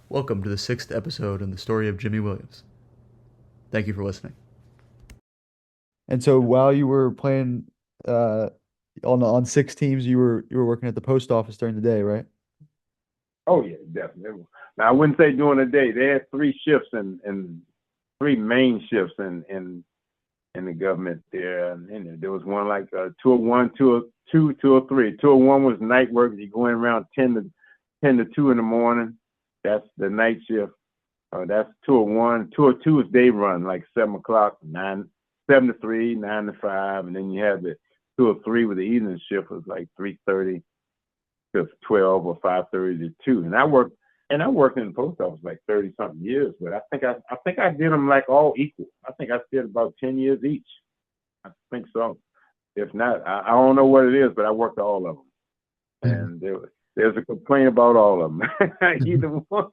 Welcome to the sixth episode in the story of Jimmy Williams. Thank you for listening. And so while you were playing uh on six teams, you were working at the post office during the day, right? Oh yeah, definitely. Now I wouldn't say during the day. They had three shifts and three main shifts in the government there. And there was one like 201, 202, 203. 201 was night work. You go in around 10 to 2 in the morning. That's the night shift. That's 201. 202 is day run, like 7 o'clock, 7 to 3, 9 to 5, and then you have the 203 with the evening shift was like 3:30 to 12 or 5:30 to 2. And I worked in the post office like 30 something years, but I think I did them like all equal. I think I did about 10 years each. I think so. If not, I don't know what it is, but I worked all of them. Mhm. And there's a complaint about all of them. Either one.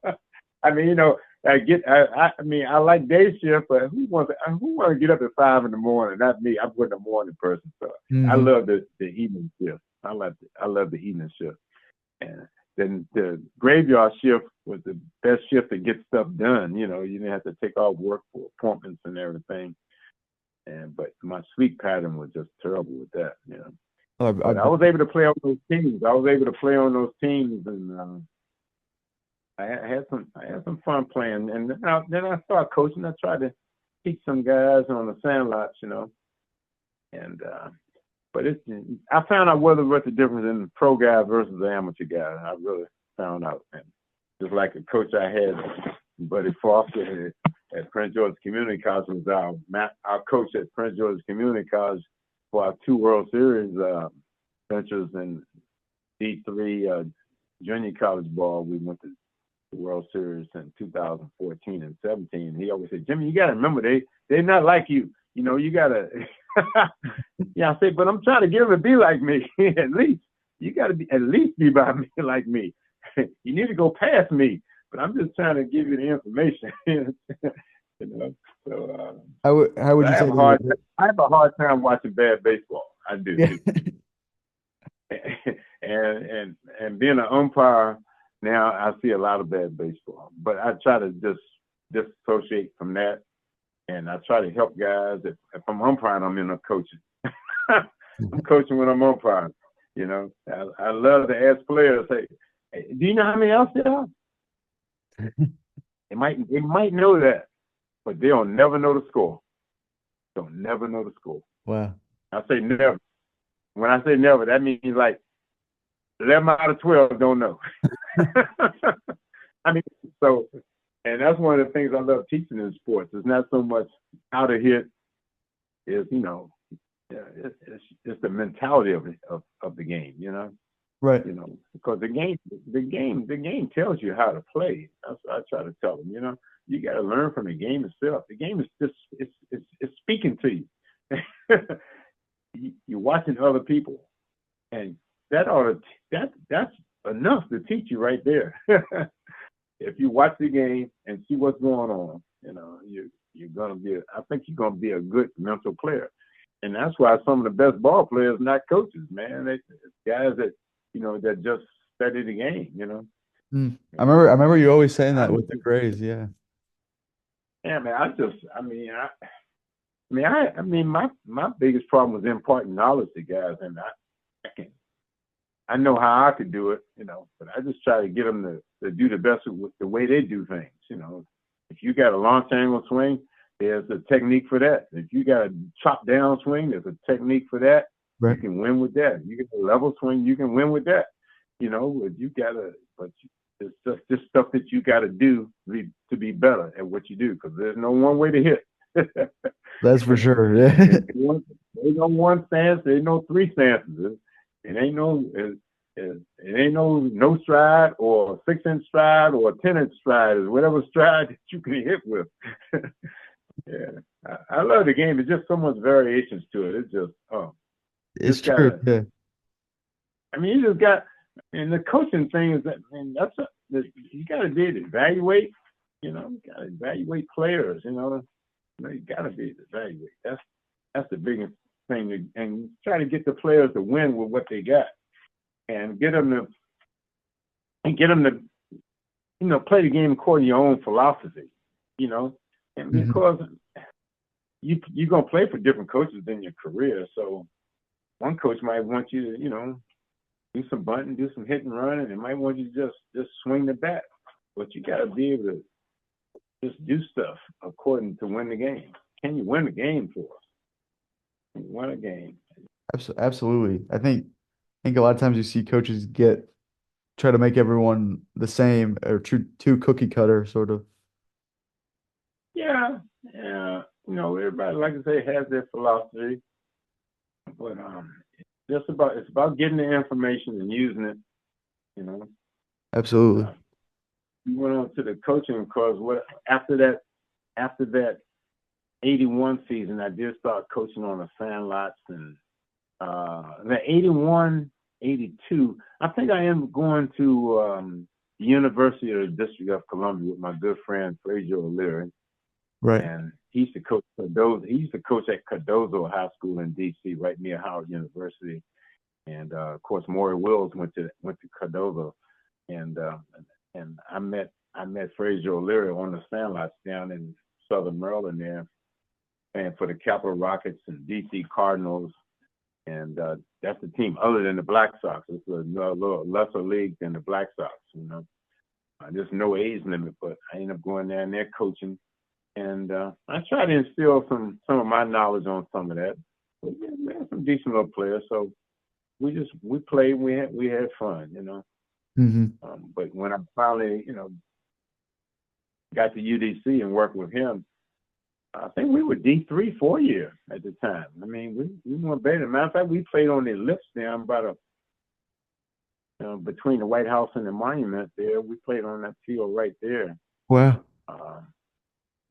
I mean, I like day shift, but who want to get up at 5 in the morning? Not me. I'm a morning person, so I Mhm. love the evening shift. I love the evening shift. And then the graveyard shift was the best shift to get stuff done. You didn't have to take off work for appointments and everything. But my sleep pattern was just terrible with that. I But I bet. was able to play on those teams. I was able to play on those teams, and I had some fun playing. And then I started coaching. I tried to teach some guys on the sandlots. And but I found out what's the difference in the pro guy versus the amateur guy. I really found out. And just like a coach I had, Buddy Foster at Prince George's Community College was our coach at Prince George's Community College for our two World Series ventures in D3 junior college ball. We went to the World Series in 2014 and 17. He always said, Jimmy, you got to remember they're not like you. You got to. Yeah, I said, but I'm trying to get them to be like me. At least you got to be at least be by me like me. You need to go past me, but I'm just trying to give you the information. you know. So, How would but you I say have a they hard were? I have a hard time watching bad baseball. I do Yeah. too. And being an umpire now, I see a lot of bad baseball. But I try to just disassociate from that, and I try to help guys. If I'm umpiring, I'm in a coaching. I'm coaching when I'm umpiring. I love to ask players, hey, do you know how many outs there are? They might know that, but they'll never know the score. They'll never know the score. Wow. I say never. When I say never, that means like 11 out of 12 don't know. I mean, so, and that's one of the things I love teaching in sports. It's not so much how to hit, is yeah, it's the mentality of the game. Right. Because the game tells you how to play. That's what I try to tell them. You got to learn from the game itself. The game is just it's speaking to you. You're watching other people, and that's enough to teach you right there. If you watch the game and see what's going on, you're gonna be. I think you're gonna be a good mental player, and that's why some of the best ball players not coaches, man. They guys that just study the game. Mm. I And remember I remember you always saying that I'm with the Grays, yeah. yeah, man. I mean, my biggest problem was imparting knowledge to guys, and I can I know how I could do it, but I just try to get them to do the best with the way they do things. If you got a launch angle swing, there's a technique for that. If you got a chop down swing, there's a technique for that. You Right. can win with that. You get a level swing, you can win with that. But it's just this stuff that you got to do to be better at what you do, because there's no one way to hit. That's for sure. Yeah. There ain't no one stance. There ain't no three stances. It ain't no stride or 6-inch stride or 10-inch stride, is whatever stride that you can hit with. Yeah, I love the game. There's just so much variations to it. It's just It's just true. gotta. Yeah. I mean, you just got. And the coaching thing is that, man, you gotta be able to evaluate. You gotta evaluate players. You gotta be able to evaluate. That's the biggest thing, and try to get the players to win with what they got, and get them to play the game according to your own philosophy, and Mhm. because you're gonna play for different coaches in your career. So one coach might want you to, do some bunting, do some hit and run, and they might want you to just swing the bat. But you got to be able to just do stuff according to win the game. Can you win the game for us? Can you win a game? Absolutely. I think a lot of times you see coaches try to make everyone the same or too cookie cutter sort of. Yeah, yeah. Everybody, like I say, has their philosophy, but it's about getting the information and using it. You know, Absolutely. uh, we went on to the coaching because after that 81 season, I did start coaching on the sandlots, and the 81, 82, I think I am going to the University of the District of Columbia with my good friend Frazier O'Leary, Right. and he used to coach Cardozo. He used to coach at Cardozo High School in D.C., right near Howard University, and of course Maury Wills went to Cardozo, and I met Frazier O'Leary on the sandlots down in Southern Maryland there, and for the Capital Rockets and D.C. Cardinals. And that's the team other than the Black Sox. It's a little lesser league than the Black Sox, There's no age limit, but I ended up going down there coaching. And I try to instill some of my knowledge on some of that. But yeah, we had some decent little players, so we played, we had fun, Hmm. But when I finally, got to UDC and worked with him, I think we were D3 4 years at the time. I mean, we weren't better. Matter of fact, we played on the ellipse down by between the White House and the Monument there. We played on that field right there. Wow.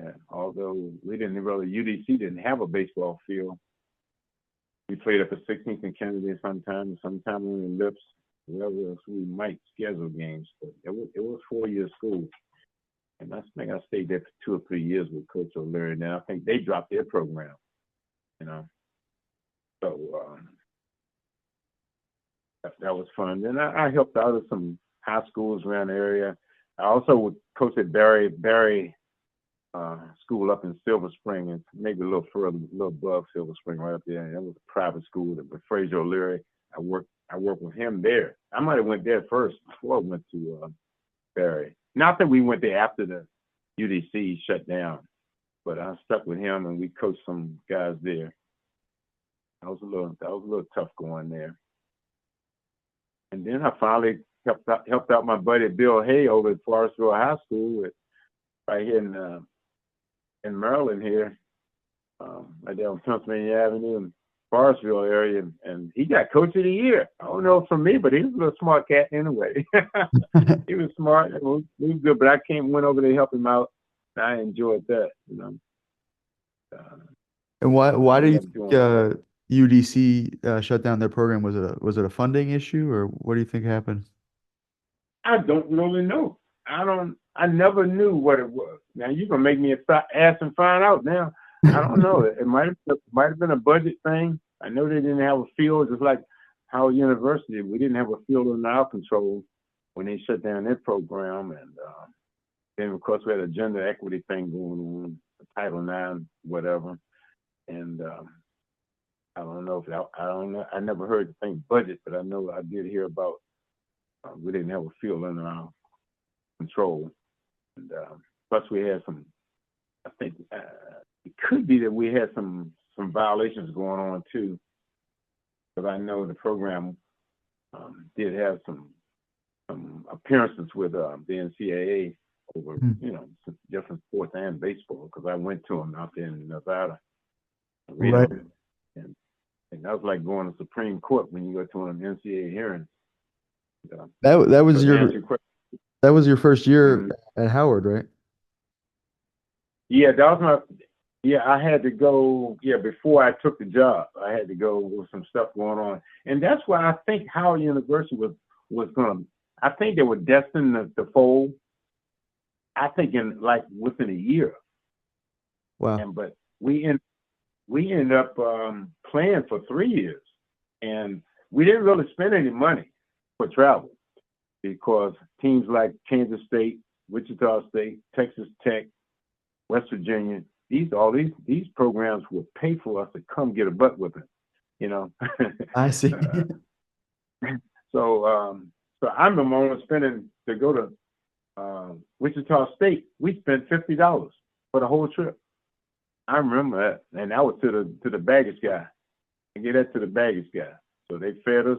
Yeah, although we didn't really, UDC didn't have a baseball field. We played up at 16th and Kennedy sometime on the ellipse, wherever else we might schedule games. But it was 4 years school. And I think I stayed there for 2 or 3 years with Coach O'Leary. Now I think they dropped their program, So that was fun. Then I helped out at some high schools around the area. I also would coach at Barry School up in Silver Spring, and maybe a little further, a little above Silver Spring, right up there. And that was a private school with Frazier O'Leary. I worked with him there. I might have went there first before I went to Barry. Not that we went there after the UDC shut down, but I stuck with him and we coached some guys there. That was a little tough going there. And then I finally helped out my buddy Bill Hay over at Forestville High School, right here in Maryland here, right there on Pennsylvania Avenue and Forestville area, and he got Coach of the Year. I don't know from me, but he was a little smart cat anyway. He was smart. He was good, but I went over there to help him out. And I enjoyed that, And why do you think doing that. UDC shut down their program? Was it a funding issue, or what do you think happened? I don't really know. I never knew what it was. Now you're gonna make me ask and find out now. I don't know. It might have been a budget thing. I know they didn't have a field, just like Howard University. We didn't have a field under our control when they shut down their program, and then of course we had a gender equity thing going on, Title IX, whatever. And I don't know I don't know. I never heard the thing budget, but I know I did hear about we didn't have a field under our control, and plus we had some. I think it could be that we had some violations going on too, because I know the program did have some appearances with the NCAA over some different sports and baseball, because I went to them out there in Nevada, Right. and that was like going to Supreme Court when you go to an NCAA hearing. That was So to your answer your question, that was your first year Mhm. at Howard, right? Yeah, that was my. Yeah, I had to go. Yeah, before I took the job, I had to go with some stuff going on, and that's why I think Howard University was going to. I think they were destined to fold. I think within a year, Wow. but we ended up playing for 3 years, and we didn't really spend any money for travel, because teams like Kansas State, Wichita State, Texas Tech, West Virginia. These programs will pay for us to come get a butt whipping, you know. I see. So I remember only spending to go to Wichita State. We spent $50 for the whole trip. I remember that, and that was to the baggage guy. I get that to the baggage guy. So they fed us,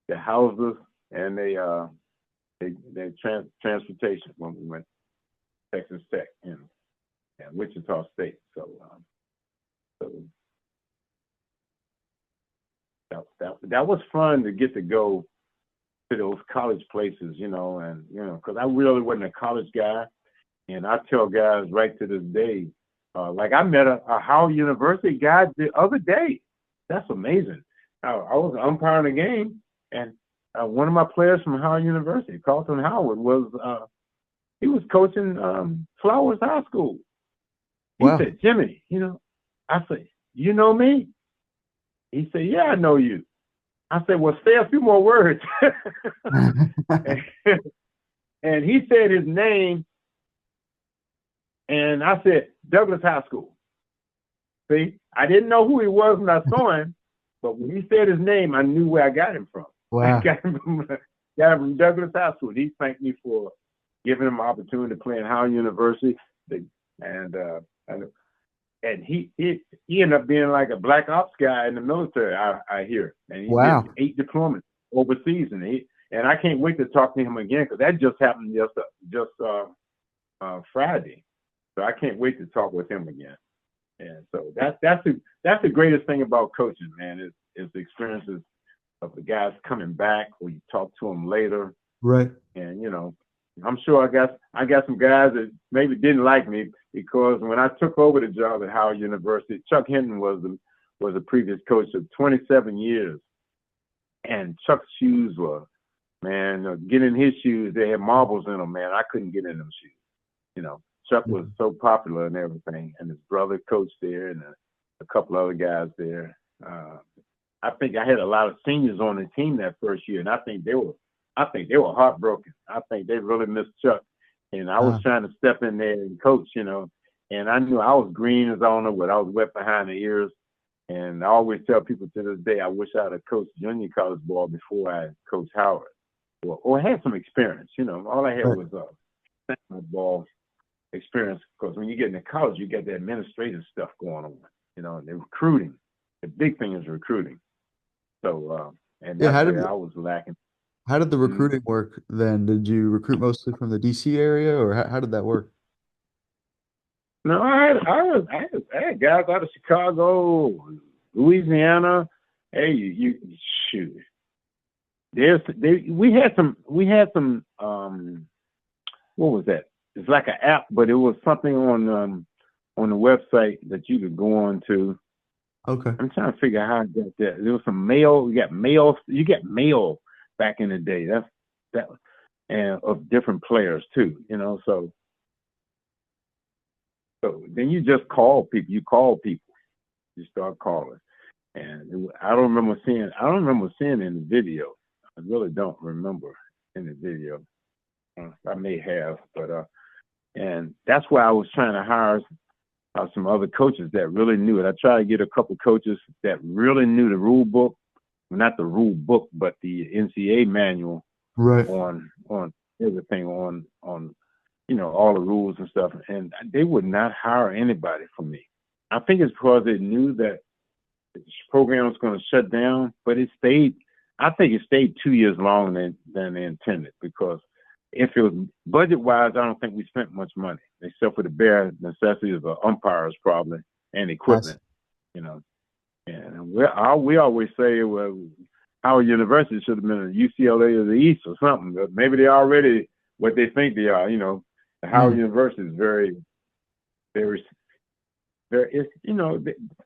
they housed us, and they transportation when we went to Texas Tech and Wichita State. So that was fun to get to go to those college places, you know, and because I really wasn't a college guy, and I tell guys right to this day, like I met a Howard University guy the other day. That's amazing. I was umpiring a game, and one of my players from Howard University, Carlton Howard, he was coaching Flowers High School. He Wow. said, Jimmy, I said, you know me? He said, yeah, I know you. I said, well, say a few more words. And he said his name, and I said, Douglas High School. See, I didn't know who he was when I saw him, but when he said his name, I knew where I got him from. Wow. I got him from Douglas High School. He thanked me for giving him an opportunity to play in Howard University. And he ended up being like a black ops guy in the military, I hear. And he Wow. did 8 deployments overseas, and I can't wait to talk to him again because that just happened just Friday. So I can't wait to talk with him again. And so that's the greatest thing about coaching, man, is the experiences of the guys coming back, or you talk to them later. Right. And I'm sure I got some guys that maybe didn't like me because when I took over the job at Howard University, Chuck Hinton was the previous coach of 27 years, and Chuck's shoes were, man, get in his shoes, they had marbles in them, man. I couldn't get in them shoes. Chuck was so popular and everything, and his brother coached there, and a couple other guys there. I think I had a lot of seniors on the team that first year, and I think they were heartbroken. I think they really missed Chuck. And I was trying to step in there and coach, and I knew I was green as I don't know what. I was wet behind the ears. And I always tell people to this day, I wish I'd have coached junior college ball before I coached Howard or had some experience. All I had was ball experience, because when you get into college, you get the administrative stuff going on, and the recruiting. The big thing is recruiting. So, and that's where I was lacking. How did the recruiting work then? Did you recruit mostly from the DC area, or how did that work? No, I had guys out of Chicago, Louisiana. Hey, you shoot. We had some. What was that? It's like an app, but it was something on the website that you could go on to. Okay. I'm trying to figure out how I got that. There was some mail. You get mail back in the day. And of different players too. So then you just call people. You start calling, and I don't remember seeing in the video. I really don't remember in the video. I may have, but and that's why I was trying to hire some other coaches that really knew it. I tried to get a couple coaches that really knew the rule book, not the rule book, but the NCAA manual, right, on everything, on all the rules and stuff. And they would not hire anybody from me. I think it's because they knew that the program was going to shut down, but I think it stayed 2 years longer than they intended, because if it was budget-wise, I don't think we spent much money, except for the bare necessities of umpires probably and equipment, And we always say, well, Howard University should have been a UCLA of the East or something, but maybe they're already what they think they are. The Howard University is very, very, very,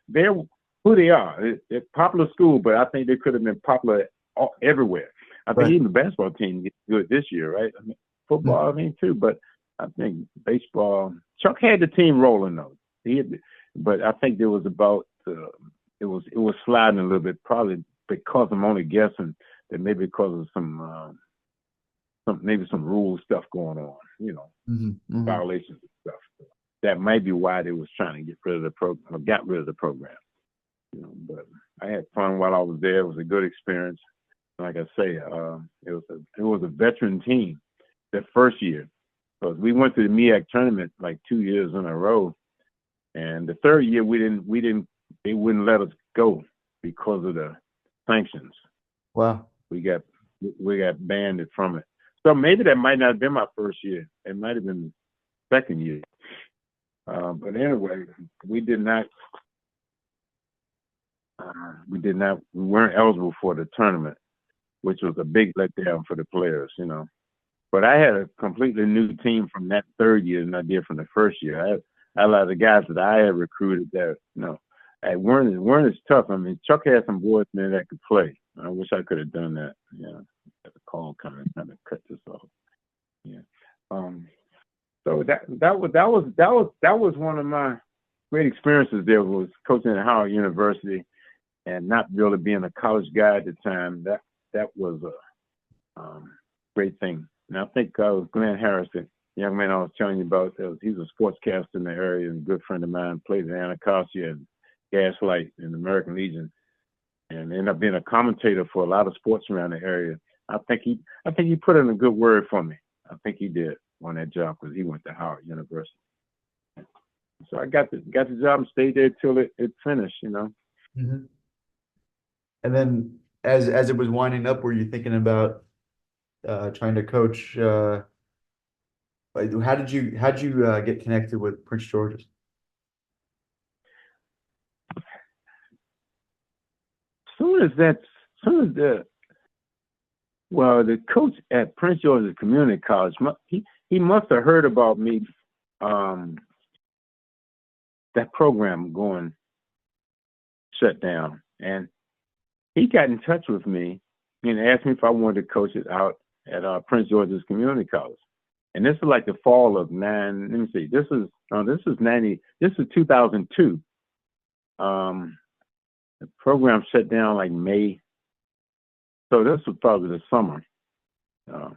they're who they are. They're a popular school, but I think they could have been popular everywhere. I think even the basketball team gets good this year, right? Football, too, but I think baseball. Chuck had the team rolling though. But I think there was about it was sliding a little bit, probably because I'm only guessing that maybe because of some maybe some rule stuff going on, you know, Mm-hmm. violations and stuff. That might be why they was trying to get rid of the program, or got rid of the program. You know, but I had fun while I was there. It was a good experience. Like I say, it was a veteran team that first year, because we went to the MEAC tournament like 2 years in a row, and the third year they wouldn't let us go because of the sanctions. Wow. We got banned from it. So maybe that might not have been my first year. It might have been the second year. But anyway, we weren't eligible for the tournament, which was a big letdown for the players, you know. But I had a completely new team from that third year than I did from the first year. I had a lot of the guys that I had recruited that, you know, weren't as tough. I mean, Chuck had some boys, man, that could play. I wish I could have done that. Yeah, the call coming, kind of cut this off. Yeah. So that was one of my great experiences there, was coaching at Howard University and not really being a college guy at the time. That was a great thing. And I think Glenn Harris, the young man I was telling you about, he's a sportscaster in the area and a good friend of mine, played in Anacostia and Gaslight in the American Legion, and ended up being a commentator for a lot of sports around the area. I think he put in a good word for me. I think he did on that job, because he went to Howard University. So I got the job and stayed there till it finished, you know. Mm-hmm. And then as it was winding up, were you thinking about trying to coach? How did you get connected with Prince George's? The coach at Prince George's Community College, he must have heard about me, that program going shut down, and he got in touch with me and asked me if I wanted to coach it out at Prince George's Community College. And this is like the fall of let me see, this is 2002. The program shut down like May. So this was probably the summer of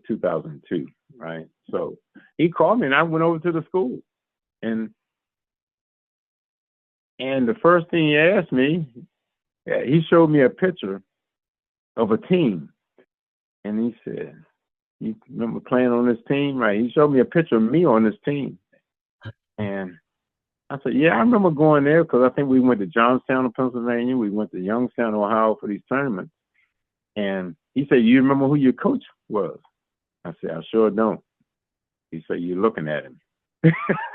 2002, right? So he called me and I went over to the school, and the first thing he asked me, he showed me a picture of a team, and he said, "You remember playing on this team?" Right? He showed me a picture of me on this team, and I said, "Yeah, I remember going there, because I think we went to Johnstown, Pennsylvania. We went to Youngstown, Ohio for these tournaments." And he said, "You remember who your coach was?" I said, "I sure don't." He said, "You're looking at him."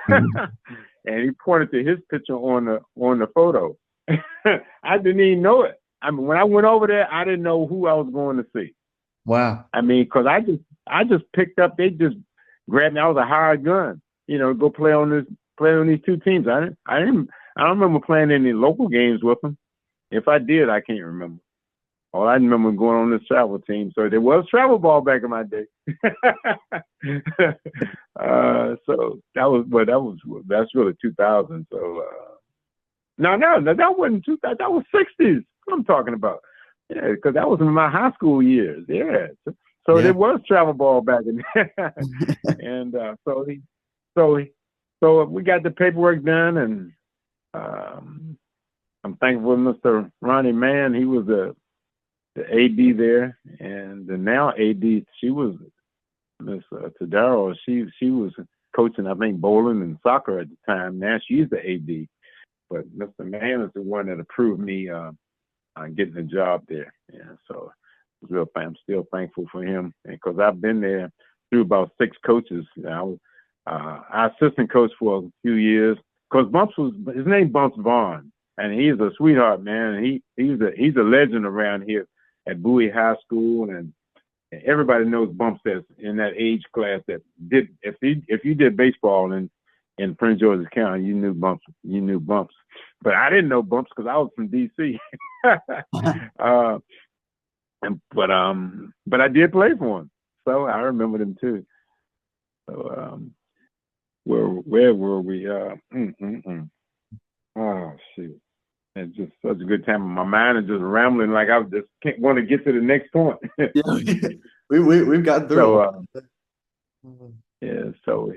And he pointed to his picture on the photo. I didn't even know it. I mean, when I went over there, I didn't know who I was going to see. Wow. I mean, because I just picked up. They just grabbed me. I was a hired gun, you know, go play on these two teams. I don't remember playing any local games with them. If I did, I can't remember. All I remember going on this travel team. So there was travel ball back in my day. So that's really 2000. So no, that wasn't 2000. That was 60s. I'm talking about. Yeah, because that was in my high school years. Yeah. So there was travel ball back in there. And so we got the paperwork done, and I'm thankful Mr. Ronnie Mann. He was the AD there, and the now AD, she was Miss Tadaro. She was coaching, I think, bowling and soccer at the time. Now she's the AD, but Mr. Mann is the one that approved me on getting the job there. Yeah, so I'm still thankful for him, because I've been there through about 6 coaches. I was our assistant coach for a few years, because his name Bumps Vaughn, and he's a sweetheart, man. And he's a legend around here at Bowie High School, and everybody knows Bumps that's in that age class that did. If you did baseball in Prince George's County, you knew Bumps. But I didn't know Bumps because I was from D.C. But I did play for him, so I remember them too. So where were we? Oh shoot. It's just such a good time. My mind is just rambling, like I just can't want to get to the next point. We've gotten through So yeah, so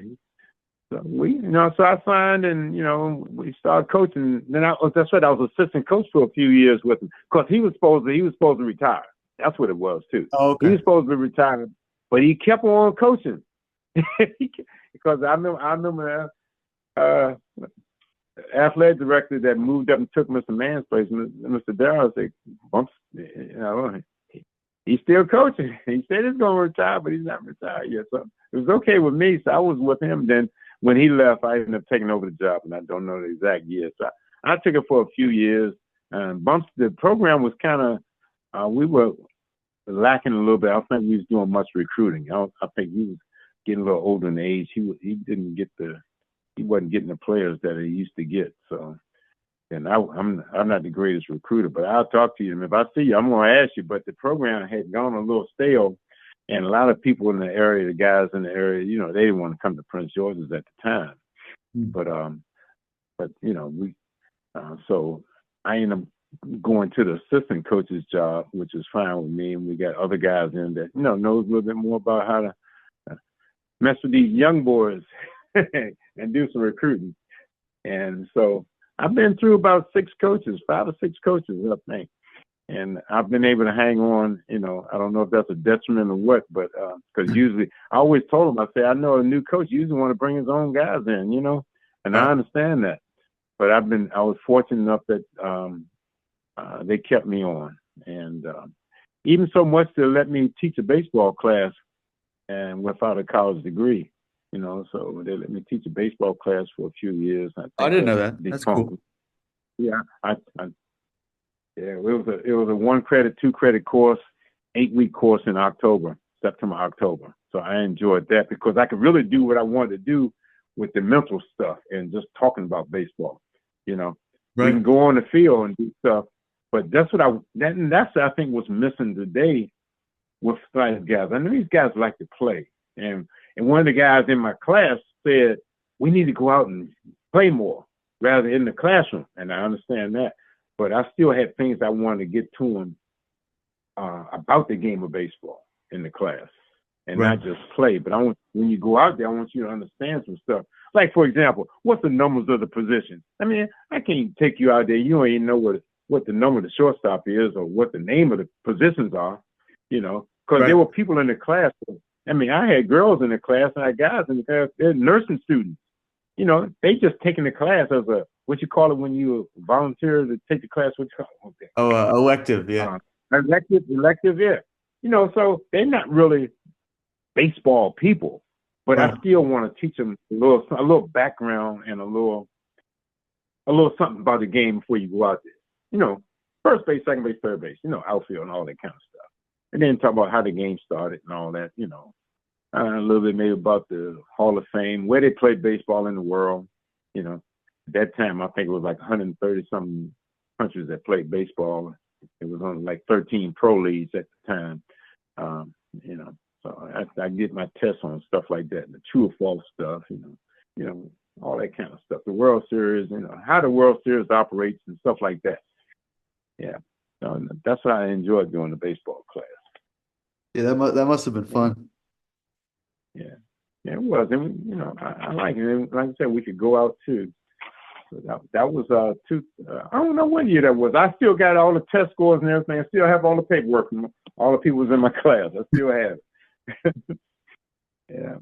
we, so I signed, and we started coaching. Then that's right. I was assistant coach for a few years with him because he was supposed to retire. That's what it was too. Oh, He okay. was supposed to be retiring, but he kept on coaching because I remember athletic director that moved up and took Mr. Mann's place, Mr. Darrell, said, he's still coaching. He said he's going to retire, but he's not retired yet. So it was okay with me. So I was with him. Then when he left, I ended up taking over the job, and I don't know the exact year. So I took it for a few years. The program was kind of, we were lacking a little bit. I don't think we was doing much recruiting. I think he was getting a little older in age. He wasn't getting the players that he used to get. So, and I'm not the greatest recruiter, but I'll talk to you. And if I see you, I'm going to ask you. But the program had gone a little stale, and a lot of people in the area, the guys in the area, they didn't want to come to Prince George's at the time. But so I ended up going to the assistant coach's job, which is fine with me. And we got other guys in that knows a little bit more about how to mess with these young boys and do some recruiting. And so I've been through about 5 or 6 coaches, I think. And I've been able to hang on, I don't know if that's a detriment or what, but because usually I always told them, I say, I know a new coach usually want to bring his own guys in, and I understand that. But I was fortunate enough that they kept me on. And even so much to let me teach a baseball class and without a college degree, so they let me teach a baseball class for a few years. I didn't know that. That's cool. Yeah, it was a 1 credit, 2 credit course, 8-week course in September, October. So I enjoyed that because I could really do what I wanted to do with the mental stuff and just talking about baseball. Right. We can go on the field and do stuff, but that's what I think was missing today with these guys. I know these guys like to play, and one of the guys in my class said we need to go out and play more rather in the classroom, and I understand that. But I still had things I wanted to get to them about the game of baseball in the class, and not just play. But when you go out there, I want you to understand some stuff. Like, for example, what's the numbers of the positions? I mean, I can't take you out there. You don't even know what the number of the shortstop is or what the name of the positions are, because there were people in the class. I mean, I had girls in the class and I had guys in the class. They're nursing students. They just taking the class as what you call it when you volunteer to take the class. What you call it? Oh, elective, yeah. Elective, yeah. So they're not really baseball people, but I still want to teach them a little background and a little something about the game before you go out there. First base, second base, third base, outfield and all that kind of stuff. And then talk about how the game started and all that, a little bit maybe about the Hall of Fame, where they played baseball in the world. At that time, I think it was like 130-something countries that played baseball. It was on like 13 pro leagues at the time. So I get my tests on stuff like that, the true or false stuff, all that kind of stuff. The World Series, how the World Series operates and stuff like that. Yeah, so that's what I enjoyed doing the baseball class. Yeah, that must have been fun. Yeah, it was. And, I like it. And like I said, we could go out too. So that was I don't know what year that was. I still got all the test scores and everything. I still have all the paperwork from all the people was in my class. I still have it. Yeah.